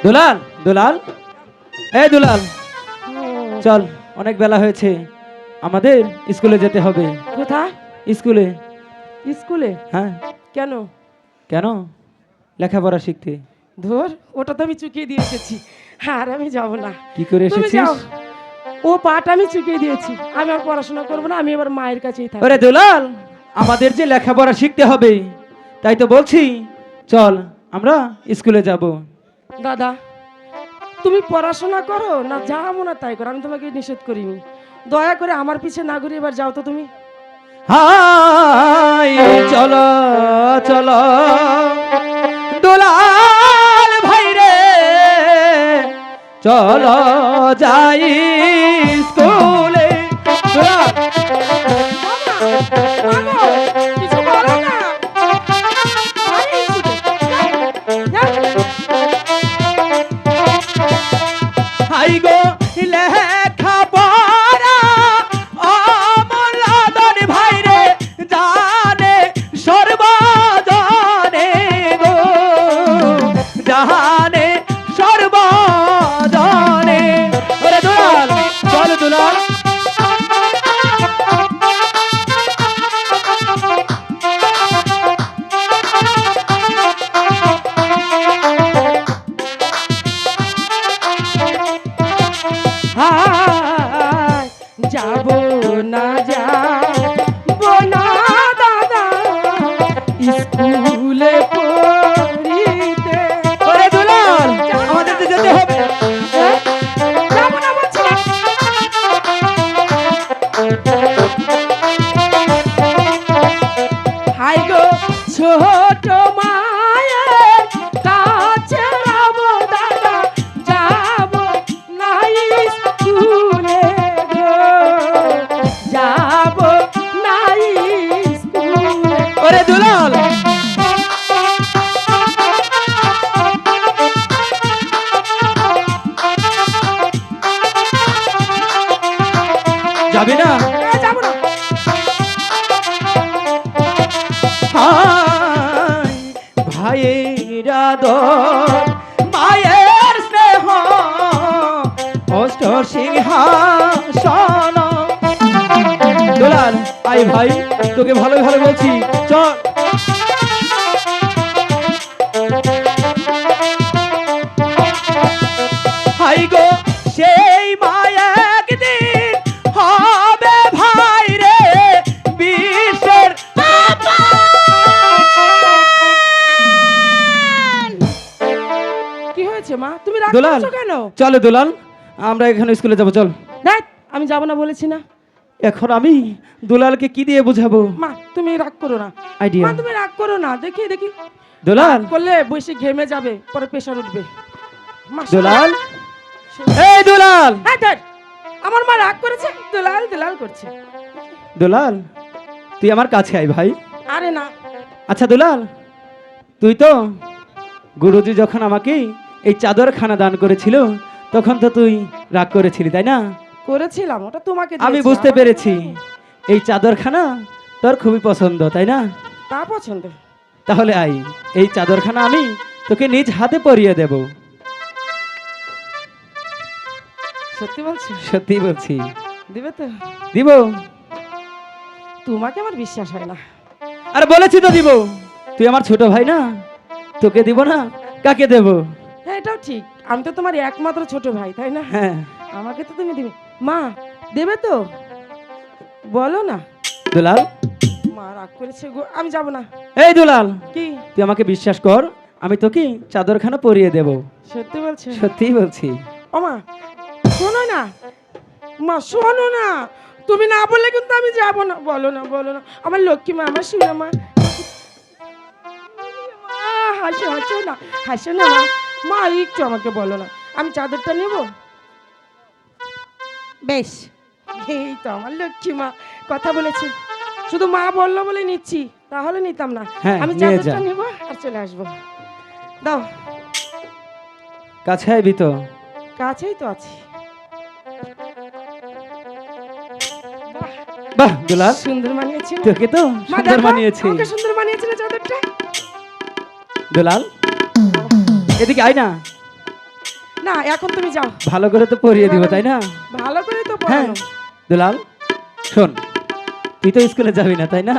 দুলাল, দুলাল, এই দুলাল, চল, অনেক বেলা হয়েছে, আমাদের স্কুলে যেতে হবে। কোথায়? স্কুলে। স্কুলে? হ্যাঁ। কেন? কেন? লেখাপড়া শিখতে। ধর, ওটা তো আমি চুকিয়ে দিয়ে এসেছি। আর আমি যাব না। কি করে তুমি এসেছিস? যাও। ও পাঠ আমি চুকিয়ে দিয়েছি। আমি আর পড়াশোনা করবো না, আমি এবার মায়ের কাছেই থাকবো। ওরে দুলাল, আমাদের যে লেখাপড়া শিখতে হবে, তাই তো বলছি, চল আমরা স্কুলে যাব। দাদা, তুমি পড়াশোনা করো না যা মনে তাই করো, আমি তোমাকে নিষেধ করিনি। দয়া করে আমার পিছে না ঘুরে এবার যাও তো তুমি। হাই চলো চলো দুলাল ভাই রে, চলো যাই স্কুলে। দুলাল, মাগো, কিছু বলো না। আরে, যাও। হাই গো লেখা পড়া অমলাদন ভাই রে, জানে সর্বজনে গো, জানে সর্বজনে। ওরে দুলাল, চল দুলাল। হায়, যাবো না যাবো না দাদা স্কুলে পড়িতে। ওরে দুলাল, আমাদের তো যেতে হবে। হ্যাঁ? যাবো না বলছি। হাই গো ছোট মায়ের কাছে যাবো দাদা, যাবো না স্কুলে গো, যাবো না স্কুলে। ওরে দুলাল, যাবি না? যাবো না। হায় ভাইয়ের আদর, মায়ের স্নেহ, অষ্ট সিংহাসন। দুলাল, আই ভাই, তোকে ভালো ভালো বলছি, চল। হাই গো সেই মায়া একদিন হবে ভাই রে, বিশ্বের কি হয়েছে মা, তুমি রাগ দুলাল, করছো কেন? চলে দুলাল, আমরা এখানে স্কুলে যাব, চল। দেখ, আমি যাবো না বলেছি না। এখন আমি দুলালকে কি দিয়ে বুঝাবো? মা তুমি রাগ করো না। আইডিয়া। মা তুমি রাগ করো না, দেখি দেখি দুলাল, রাগ করলে বসে ঘেমে যাবে, পরে প্রেশার উঠবে। মা, দুলাল, এই দুলাল, এই ধর, আমার মা রাগ করেছে, দুলাল দুলাল করছে। দুলাল, তুই আমার কাছে আয় ভাই। আরে না। আচ্ছা দুলাল, তুই তো গুরুজি যখন আমাকে এই চাদরখানা দান করেছিল, তখন তো তুই রাগ করেছিলি, তাই না? করেছিলাম, ওটা তোমাকে আমি দিয়েছি, বুঝতে আমার- পেরেছি, এই চাদরখানা তোর খুবই পছন্দ, তাই না? তা পছন্দ। তাহলে আই, এই চাদরখানা আমি তোকে নিজ হাতে পরিয়ে দেব। সত্যি বলছো? সত্যি বলছি। দিবে তো? দিব। তোমাকে আমার বিশ্বাস হয় না। আর বলেছি তো দিব। তুই আমার ছোট ভাই না, তোকে দিব না কাকে দেব? হ্যাঁ, এটাও ঠিক, আমি তো তোমার একমাত্র ছোট ভাই, তাই না? হ্যাঁ। আমাকে তো তুমি দিবে। মা দেবে তো? বলো না। দুলাল, মা রাগ করেছে গো, আমি যাব না। এই দুলাল, কি? তুই আমাকে বিশ্বাস কর, আমি তোকে চাদরখানা পরিয়ে দেব। সত্যি বলছো? সত্যিই বলছি। ও মা, শোনো না। মা শোনো না, তুমি না বললে কিন্তু আমি যাব না। বলো না, বলো না, আমার লক্ষ্মী মা, আমার শিলা মা। মা, হাসো হাসো না, হাসো না মা। মা একটু আমাকে বলো না, আমি চাদরটা নেব। বেশ, এই তো আমার লক্ষ্মী মা কথা বলেছে, শুধু মা বললো বলে নিচ্ছি, তাহলে নিতাম না। হ্যাঁ, আমি নিয়ে যা। চাদরটা নেব আর চলে আসবো। দাও। কাছে আইবি তো? কাছেই তো আছি। বাহ দুলাল, সুন্দর মানিয়েছে না? তোকে তো মা সুন্দর দেখো, মানিয়েছে। আমাকে সুন্দর মানিয়েছে না চাদরটা? দুলাল, এদিকে আয় না। না এখন তুমি যাও, ভালো করে তো পড়িয়ে দিব তাই না? ভালো করে তো হ্যাঁ পড়ানো। দুলাল শোন, তুই তো স্কুলে যাবি না তাই না?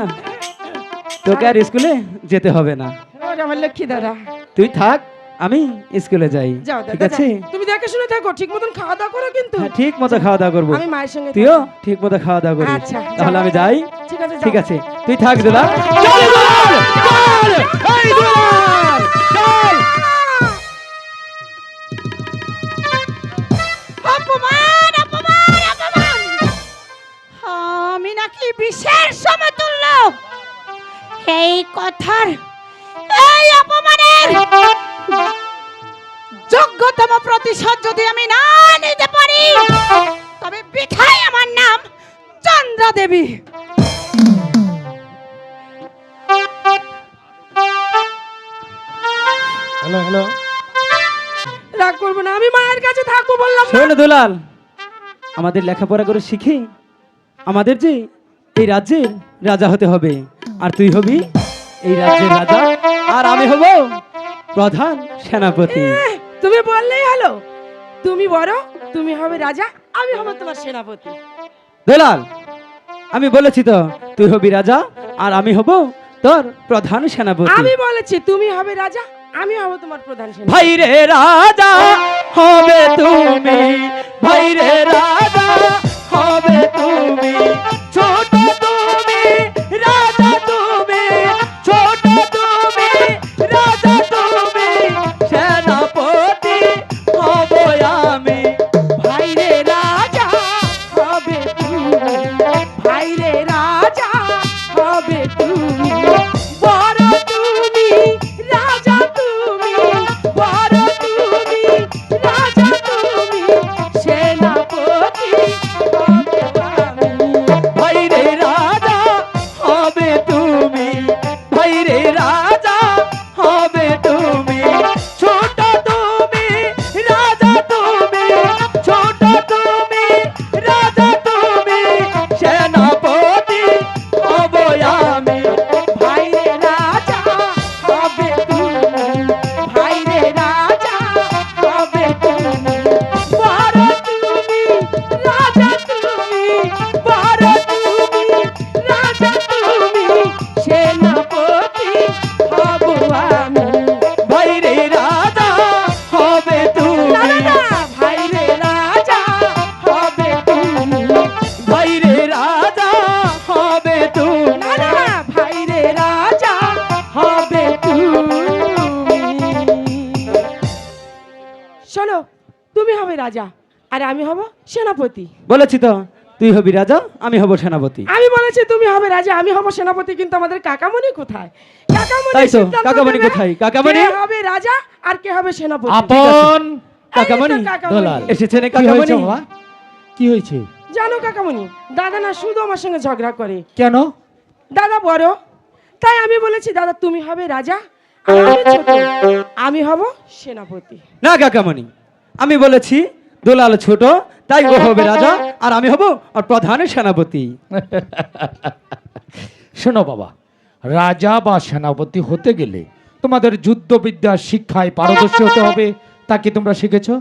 তোকে আর স্কুলে যেতে হবে না, ওরে আমার লক্ষ্মী দাদা, তুই থাক, আমি স্কুলে যাই। যাও ঠিক দাদা, আছে? যাও। তুমি দেখে শুনে থাকো, ঠিক মতন খাওয়া দাওয়া করো কিন্তু। হ্যাঁ, ঠিক মতো খাওয়া দাওয়া করবো, আমি মায়ের সঙ্গে তুইও ঠিক মতো খাওয়া দাওয়া করিস। আচ্ছা, তাহলে যাও। আমি যাই। ঠিক আছে, যাও। ঠিক আছে, তুই থাক দুলাল। চল দুলাল, চল! এই দুলাল, চল! অপমান অপমান অপমান! আমি নাকি বিশেষ সমতুল্য, এই কথার, এই অপমানের যোগ্যতম প্রতিশোধ যদি আমি না নিতে পারি, তবে বৃথাই আমার নাম চন্দ্রা দেবী। হ্যালো হ্যালো, রাগ করবো না, আমি মায়ের কাছে থাকবো বললাম না। শোন দুলাল, আমাদের লেখাপড়া করে শিখি, আমাদের যে এই রাজ্যের রাজা হতে হবে, আর তুই হবি এই রাজ্যের রাজা, আর আমি হব প্রধান সেনাপতি। তুমি বললেই হলো, তুমি বড়, তুমি হবে রাজা, আমি হব তোমার সেনাপতি। দুলাল, আমি বলেছি তো তুই হবি রাজা আর আমি হব তোর প্রধান সেনাপতি। আমি বলেছি তুমি হবে রাজা, আমি হব তোমার প্রধান সেনাপতি। ভাই রে রাজা হবে তুমি, ভাই রে রাজা হবে তুমি, ছোট তুমি রাজা তুমি, ছোট তুমি রাজা তুমি, সেনাপতি হব আমি। ভাই রে রাজা হবে তুমি, ভাই রে রাজা হবে তুমি, বড় তুমি রাজা তুমি, বড় তুমি রাজা তুমি, সেনাপতি হবে আমি। ভাই রে রাজা হবে তুমি, ভাই রে রাজা হবে তুমি, ছোট তুমি রাজা তুমি, ছোট তুমি রাজা তুমি, সেনাপতি হব আমি। ভাই রে রাজা হবে তুমি, ভাই রে রাজা হবে তুমি, বড় তুমি রাজা তুমি, বড় তুমি রাজা তুমি, সেনাপতি হব আমি। ভাই রে রাজা হবে না তুমি, না না, ভাই রে রাজা হবে তুমি, ভাই রে রাজা হবে তুমি। না না না, ভাই রে রাজা হবে তুমি। শোনো, তুমি হবে রাজা আর আমি হব সেনাপতি। বলেছি তো তুই হবি রাজা আমি হব সেনাপতি। আমি বলেছি তুমি হবে রাজা আমি হব সেনাপতি, কিন্তু আমাদের কাকামণি কোথায়? কাকামণি তাই তো, সিদ্ধান্ত কাকামণি নেবে কোথায়? কাকামণি? কে হবে রাজা আর কে হবে সেনাপতি। আপন কাকামণি, এই তো কাকামণি। দোলাল। এসেছেন কি কাকামণি। হয়েছে বাবা? কি হয়েছে? জানো কাকামণি, দাদা না শুধু আমার সঙ্গে ঝগড়া করে। কেন? দাদা বড়, তাই আমি বলেছি দাদা তুমি হবে রাজা আর আমি ছোট, আমি হব সেনাপতি। না কাকামণি, আমি বলেছি দোলাল ছোট তাই ও হবে রাজা আর আমি হব আর প্রধান সেনাপতি। শোনো বাবা, রাজা বা সেনাপতি হতে গেলে তোমাদের যুদ্ধবিদ্যা শিক্ষায় পারদর্শী হতে হবে। তা কি তোমরা শিখেছো?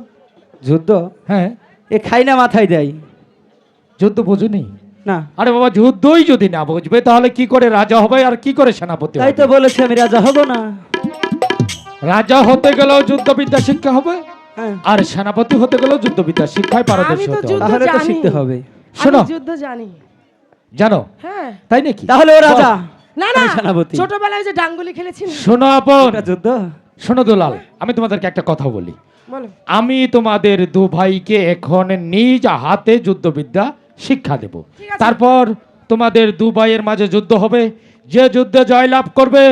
যুদ্ধ হ্যাঁ, এ খাই না মাথায় দেয় যুদ্ধ বোঝোনি? না। আরে বাবা, যুদ্ধই যদি না বুঝবে তাহলে কি করে রাজা হবে আর কি করে সেনাপতি তাই তো হবে? বলেছি আমি রাজা হব না। রাজা হতে গেলেও যুদ্ধবিদ্যা শিক্ষা হবে, হ্যাঁ, আর সেনাপতি হতে গেলেও যুদ্ধবিদ্যা শিক্ষায় পারদর্শী আমি তো হতে যুদ্ধ হবে। তাহলে তো জানি। শিখতে হবে। শোনো। আমি যুদ্ধ জানি। জানো? হ্যাঁ। তাই নাকি? তাহলে ও রাজা না না, আমি সেনাপতি। ছোটবেলায় যে ডাঙ্গুলি খেলেছি না। শোনো আপন, ওটা যুদ্ধ। শোনো দুলাল, আমি তোমাদেরকে একটা কথা বলি। বলো। আমি তোমাদের দু ভাইকে এখন নিজ হাতে যুদ্ধবিদ্যা শিক্ষা দেব। ঠিক আছে। তারপর তোমাদের দু ভাইয়ের মাঝে যুদ্ধ হবে, যে যুদ্ধে জয়লাভ করবে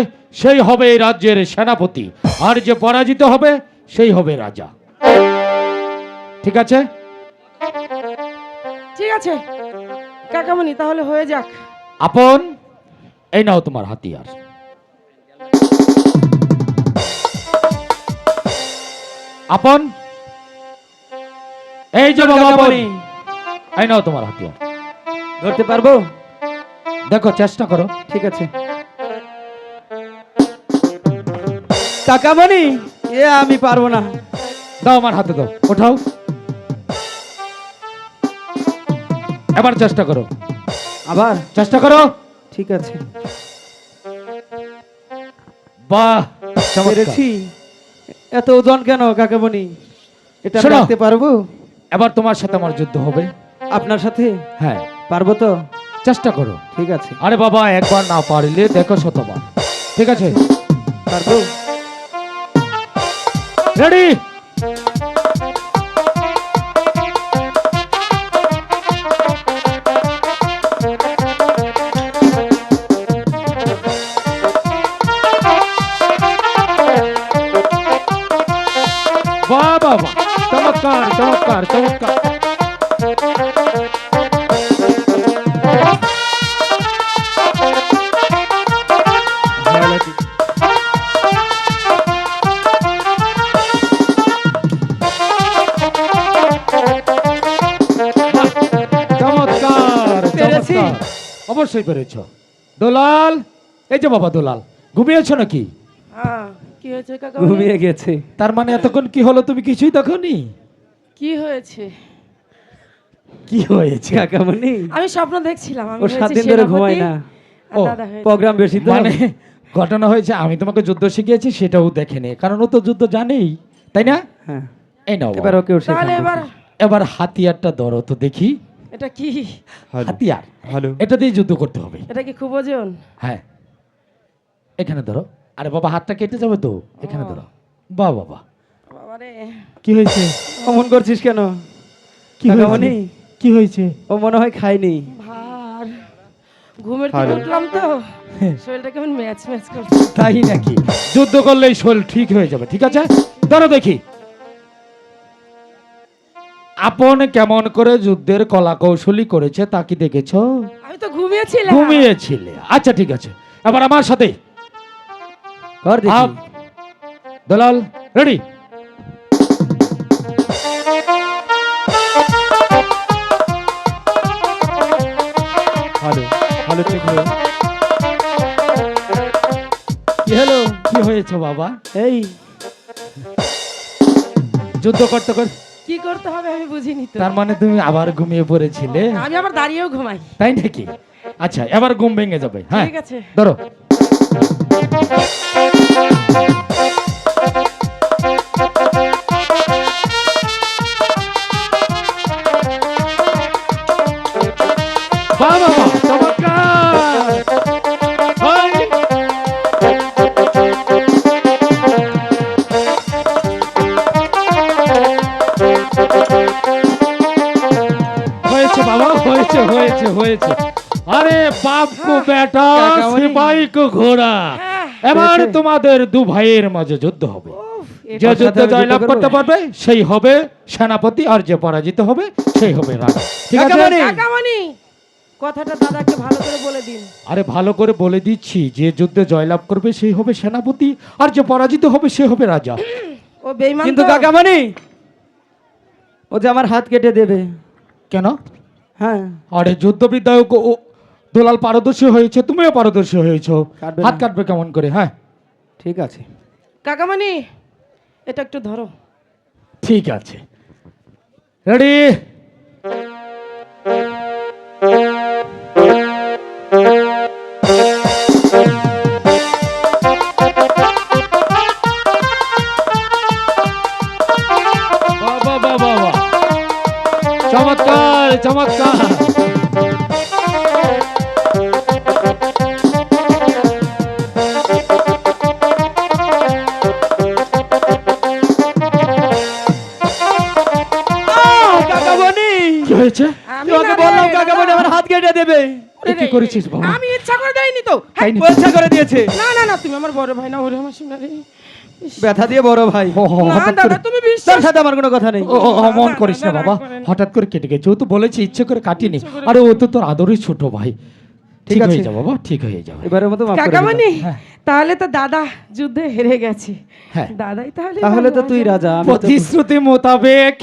সেই হবে এই রাজ্যের সেনাপতি, আর যে পরাজিত হবে সেই হবে রাজা। ঠিক আছে? ঠিক আছে কাকামণি, তাহলে হয়ে যাক। আপন, এই নাও তোমার হাতিয়ার। আপন, এই যে বাবা আপন, কাকামণি, এই নাও তোমার হাতিয়ার। ধরতে পারবো? দেখো, চেষ্টা করো। ঠিক আছে কাকামণি, এ আমি পারবো না। দাও আমার হাতে দাও, ওঠাও। এবার চেষ্টা করো, আবার চেষ্টা করো। ঠিক আছে, বাহ, চমৎকার। পেরেছি। এত ওজন কেন কাকামণি? এটা আমি শোনো। রাখতে পারবো? এবার তোমার সাথে আমার যুদ্ধ হবে। আপনার সাথে হ্যাঁ, পারবো তো? চেষ্টা করো। ঠিক আছে, আরে বাবা, একবার না পারলে দেখো শতবার। ঠিক আছে, পারবো। রেডি? বাহ বাহ বাহ, চমৎকার চমৎকার চমৎকার। চমৎকার পেরেছি। চমৎকার, অবশ্যই পেরেছ। দুলাল, এই যে বাবা দুলাল, ঘুমিয়েছো নাকি? কি হয়েছে কাকা? ঘুমিয়ে গেছে। তার মানে এতক্ষণ কি হলো, তুমি কিছুই দেখোনি? কি হয়েছে? কি হয়েছে? কাকামণি আমি স্বপ্ন দেখছিলাম, আমি ও হয়েছি 7 দিন ধরে সেনাপতি, ঘুমায় না। আর ও, দাদা হয়েছে- প্রোগ্রাম বেশি তো। মানে ঘটনা হয়েছে, আমি তোমাকে যুদ্ধ শিখিয়েছি সেটাও দেখেনি, কারণ ও তো যুদ্ধ জানেই, তাই না? হ্যাঁ, এই নাও এবার বাবা। ওকেও তাহলে শেখাবো। এবার এবার হাতিয়ারটা ধরো তো দেখি। এটা কি? হাতিয়ার, ভালো। এটা দিয়ে যুদ্ধ করতে হবে। এটা কি খুব ওজন? হ্যাঁ, এখানে ধরো। আরে বাবা, হাতটা কেটে যাবে তো, এখানে ধরো। বাহ বাবা, বাবারে, কি হয়েছে? অমন করছিস কেন কি হয়েছে? কাকামণি? কি হয়েছে? ও মনে হয় খায়নি। ভার, ঘুমের থেকে উঠলাম তো, শরীরটা কেমন ম্যাচ ম্যাচ করছে। তাই নাকি? যুদ্ধ করলেই শরীর ঠিক হয়ে যাবে। ঠিক আছে, ধরো দেখি। আপন কেমন করে যুদ্ধের কলা কৌশলী করেছে তা কি দেখেছো? আমি তো ঘুমিয়েছিলাম। ঘুমিয়েছিলে? আচ্ছা ঠিক আছে, এবার আমার সাথে। কর দেখি। আপ, দলাল, রেডি? ভালো ভালো, ঠিক হলো। কি হলো? কি হয়েছে বাবা? এই যুদ্ধ করতে করতে কি করতে হবে আমি বুঝিনি তো। তার মানে তুমি আবার ঘুমিয়ে পড়েছিলে, আমি আবার দাঁড়িয়েও ঘুমাই। তাই নাকি? আচ্ছা, এবার ঘুম ভেঙে যাবে। হ্যাঁ, ঠিক আছে। ধরো। বাহ বাহ বাহ, চমৎকার। হাই। হয়েছে বাবা, হয়েছে হয়েছে হয়েছে। আরে বাপ কো বেটা, কাকামণি। সিপাহি কো ঘোড়া। হ্যাঁ। এবার হয়েছে। তোমাদের দু ভাইয়ের মাঝে যুদ্ধ হবে। উফ, যে ওর সাথে যুদ্ধে আমি জয়লাভ যুদ্ধ করতে করবো? পারবে সেই হবে সেনাপতি, আর যে পরাজিত হবে সেই হবে রাজা। ঠিক আছে? কাকামণি। কাকামণি, কথাটা দাদাকে ভালো করে বলে দিন। আরে ভালো করে বলে দিচ্ছি, যে যুদ্ধে জয়লাভ করবে সেই হবে সেনাপতি, আর যে পরাজিত হবে সে হবে রাজা। ও বেঈমান কিন্তু তো। কাকামণি, ও যে আমার হাত কেটে দেবে। কেন? হ্যাঁ, আরে যুদ্ধবিদ্যায় ও দুলাল পারদর্শী হয়েছে, তুমিও পারদর্শী হয়েছো, কাটবে হাত না। কাটবে কেমন করে? হ্যাঁ ঠিক আছে। কাকামণি, এটা একটু ধরো। ঠিক আছে, রেডি? বাহ বাহ বাহ বাহ, চমৎকার চমৎকার। কাকামণি, কি হয়েছে? আমি তোমাকে না রে, বললাম দাদা। কাকামণি আমার হাত কেটে দেবে। এ কি করেছিস বাবা? আমি ইচ্ছা করে দেইনি তো। তাই নাকি? পয়সা করে দিয়েছে। না না না, তুমি আমার বড় ভাই না, ওরে আমার শোনা রে। ইস, ব্যথা দিয়ে বড় ভাই। ও, ও, না হঠাৎ দাদা, করে- তুমি তার বিশ্বাস। সাথে আমার কোনো কথা নেই। ও ও, অমন না, না, করিস না না, বাবা, রাগ করেন না। হঠাৎ করে কেটে গেছে। ও তো বলেছে ইচ্ছে করে কাটিনি। ইচ্ছে করে- আরে ও তো তোর আদরই ছোট ভাই। ঠিক ঠিক হয়ে আছে। যাবে বাবা, ঠিক হয়ে যাবে। এবারের মতো মাফ করে কাকামণি, দিলাম। হ্যাঁ। তাহলে তো দাদা যুদ্ধে হেরে গেছে। হ্যাঁ। দাদাই তাহলে তাহলে তো ভালো তুই রাজা, আমি তো- প্রতিশ্রুতি মোতাবেক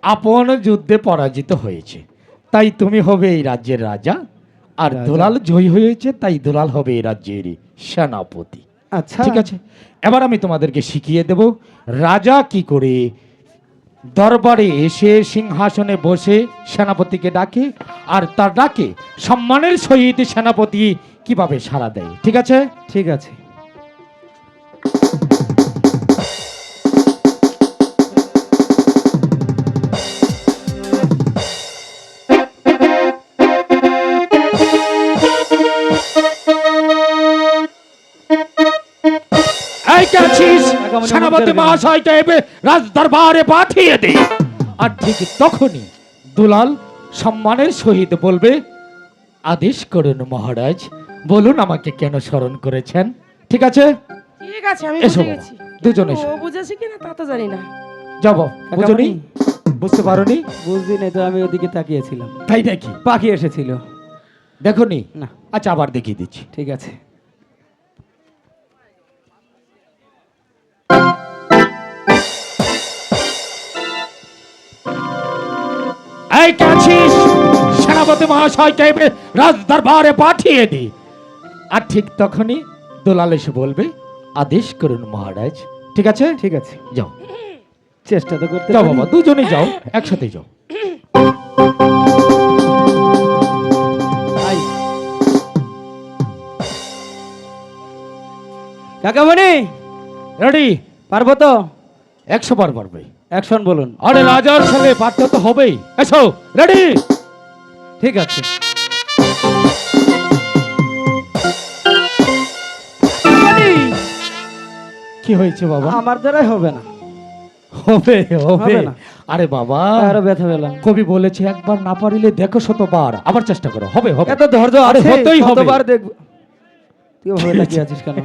আপন যুদ্ধে পরাজিত হয়েছে, তাই তুমি হবে এই রাজ্যের রাজা, আর রাজা। দুলাল জয়ী হয়েছে, তাই দুলাল হবে এই রাজ্যের সেনাপতি। আচ্ছা ঠিক আছে, এবার আমি তোমাদেরকে শিখিয়ে দেব রাজা কি করে দরবারে এসে সিংহাসনে বসে সেনাপতিকে ডাকে, আর তার ডাকে সম্মানের সহিত সেনাপতি কিভাবে সাড়া দেয়। ঠিক আছে? ঠিক আছে। এই কে আছিস? একেবারে সেনাপতি নমস্কার। মহাশয়কে এবে রাজ দরবারে পাঠিয়ে দে। আর ঠিক তখনই দুলাল সম্মানের সহিত বলবে, আদেশ করুন মহারাজ, বলুন আমাকে কেন স্মরণ করেছেন। ঠিক আছে? ঠিক আছে, আমি এসো বুঝে বাবা, গেছি। দুজন ও এসো। বুঝেছে কিনা তা তো জানি না। যাবো, বুঝনি? বুঝতে পারোনি? বুঝলি না তো, আমি ওদিকে তাকিয়েছিলাম, তাই নাকি? পাখি এসেছিল। দেখোনি? না। আচ্ছা, আবার দেখিয়ে দিচ্ছি। ঠিক আছে। এই কে আছিস? সেনাপতি মহাশয়কে এবে রাজ দরবারে পাঠিয়ে দে। আর ঠিক তখনই দুলাল এসে বলবে, আদেশ করুন মহারাজ। ঠিক আছে? ঠিক আছে, যাও চেষ্টা তো করতে যাও পারি। বাবা, দুজনেই যাও, একসাথে যাও। আই। কাকামণি, রেডি? পারবো তো? 100 বার পারবে। অ্যাকশন বলুন। আরে রাজার সঙ্গে পারতে তো হবেই। এসো, রেডি? ঠিক আছে। কি হয়েছে বাবা? আমার দ্বারাই হবে না, হবে হবে হবে না। আরে বাবা, আরো ব্যথা পেলাম। কবি বলেছে একবার না পারিলে দেখো শতবার, আবার চেষ্টা করো, হবে হবে। এত ধৈর্য আরে আছে, হতেই হবে। কতবার দেখব। তুই ওভাবে তাকিয়ে আছিস কেন?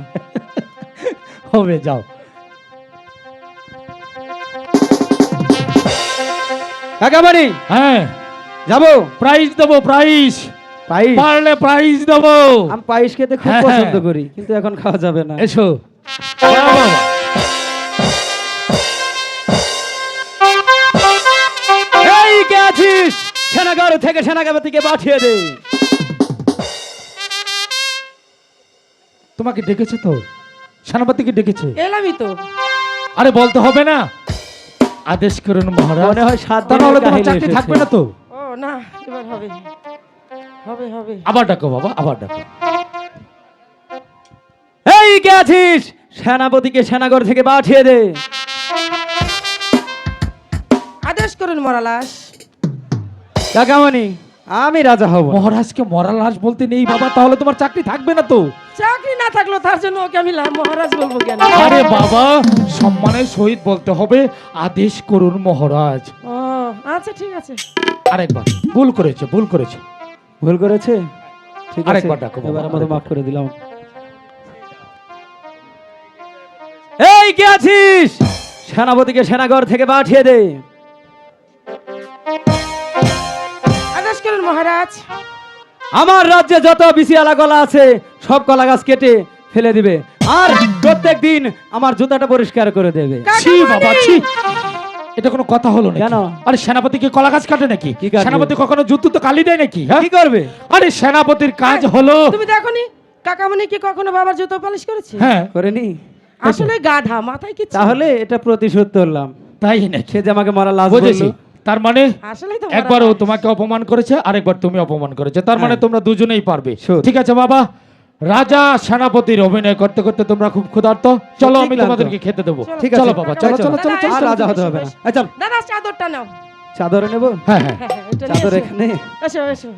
হবে, যাও। কাকামণি, হ্যাঁ, যাবো? প্রাইজ দেবো, প্রাইজ। পায়েস? পারলে প্রাইজ দেবো। আমি পায়েস খেতে খুব হ্যাঁ, পছন্দ হ্যাঁ। করি, কিন্তু এখন খাওয়া যাবে না। এসো। এই কে আছিস? সেনাগার থেকে সেনাপতিকে পাঠিয়ে দে। তোমাকে ডেকেছে তো, সেনাপতিকে ডেকেছে। এলামই তো। আরে বলতে হবে না, আদেশ করুন মহারাজ। মনে হয় 7 তা দিনের নাহলে তোমার কাহিনী চাকরি এসেছে। থাকবে না তো। ও না, এবার হবে হবে হবে। আবার ডাকো বাবা, আবার ডাকো। এই কে আছিস? সেনাপতিকে সেনাগর থেকে পাঠিয়ে দে। আদেশ করুন মরালাস। কাকামণি, আমি রাজা হব না। মহারাজকে মরা লাশ বলতে নেই বাবা, তাহলে তোমার চাকরি থাকবে না তো। চাকরি না থাকলো তার জন্য ওকে আমি মহারাজ বলবো কেন? আরে বাবা, সম্মানের সহিত বলতে হবে, আদেশ করুন মহারাজ। ও আচ্ছা, ঠিক আছে। আরেকবার, ভুল করেছে, ভুল করেছে। ভুল করেছে? ঠিক আছে, আরেকবার ডাকো বাবা, এবার আমাদের আরেকবার। মাফ করে দিলাম। এই কে আছিস? সেনাপতিকে সেনাগর থেকে পাঠিয়ে দে। আদেশ করুন মহারাজ। আমার রাজ্যে যত বিসি আলা কলা আছে সব কলা গাছ কেটে ফেলে দিবে, আর প্রত্যেক দিন আমার জুতাটা পরিষ্কার করে দেবে। ছি বাবা, ছি। এটা কোনো কথা হলো না? কেন? আরে সেনাপতি কি কলা গাছ কাটে নাকি? কি কাটবে? সেনাপতি কখনো জুতো তো কালি দেয় নাকি? হ্যাঁ, কি করবে? আরে সেনাপতির কাজ হলো। তুমি দেখোনি কাকামণি কি কখনো বাবার জুতো পালিশ করেছে? হ্যাঁ, করেনি? আসলে গাধা, মাথায় কি? তাহলে এটা প্রতিশোধ করলাম। তাই নাকি? সে যে আমাকে মারা লাশ বুঝেছি। বললো। তার মানে আসলেই তো একবার ও মরালাস। তোমাকে অপমান করেছে, আরেকবার তুমি অপমান করেছে, তার মানে হ্যাঁ। তোমরা দুজনেই পারবে। Sure. ঠিক আছে বাবা, রাজা সেনাপতির অভিনয় করতে করতে তোমরা খুব ক্ষুধার্ত, চলো আমি ক্লান্ত। তোমাদেরকে খেতে দেবো। ঠিক আছে চলো বাবা, চলো চলো চলো চলো। আর রাজা হতে হবে না। আচ্ছা, দাদা চাদরটা নাও। চাদরে নেবো? হ্যাঁ হ্যাঁ, হ্যাঁ, হ্যাঁ, এটা নিয়ে চাদর এসো। এখানে। এসো এসো।